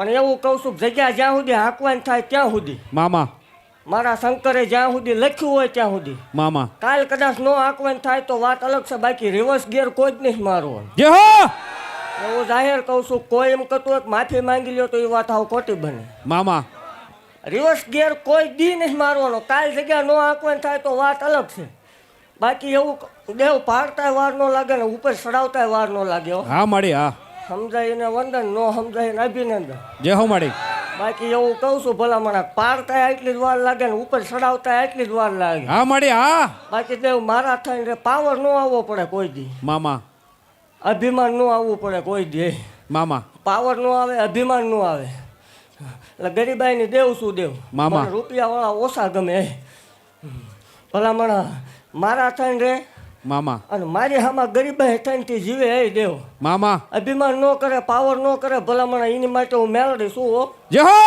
પણ એવું કહું છું કે જગ્યા જ્યાં સુધી હાંકવાની થાય ત્યાં સુધી મામા મારા શંકરે જ્યાં સુધી લખ્યું હોય ત્યાં સુધી મામા કાલ કદાચ નો હાંકવાની થાય તો વાત અલગ છે, બાકી રિવર્સ ગિયર કોઈ જ નહીં મારવો. જે હો હું જાહેર કહું છું, કોઈ એમ કહેતું હોય કે માફી માંગી લ્યો તો એ વાત હાવ ખોટી બને. મામા રિવર્સ ગિયર કોઈ દી નહીં મારવાનો. કાલ જગ્યા નો હાંકવાની થાય તો વાત અલગ છે, બાકી એવું દેવ પાડતા વાર ન લાગે ને ઉપર ચડાવતા વાર ન લાગે હો. હા માડી હા સમજાઈને વંદન, નો સમજાઈને અભિનંદન. જે હો માડી બાકી એવું કહું છું ભલામણા પાડતા એટલી જ વાર લાગે ને ઉપર ચડાવતા એટલી જ વાર લાગે. હા માડી હા બાકી દેવ મારા થઈને પાવર નો આવવો પડે કોઈ દી, મામા અભિમાન નો આવવું પડે કોઈ દી. મામા પાવર નો આવે, અભિમાન નો આવે. એટલે ગરીબાઈની દેવ શું દેવ. મામા. મને રૂપિયાવાળા ઓછા ગમે. ભલામણા મારા થઈને રે મામા અને મારી હામાં ગરીબાઈ થઈને જીવે એ દેવ. મામા અભિમાન ન કરે, પાવર ન કરે ભલામણા, એની માટે હું મેળડી છું હો. જે હો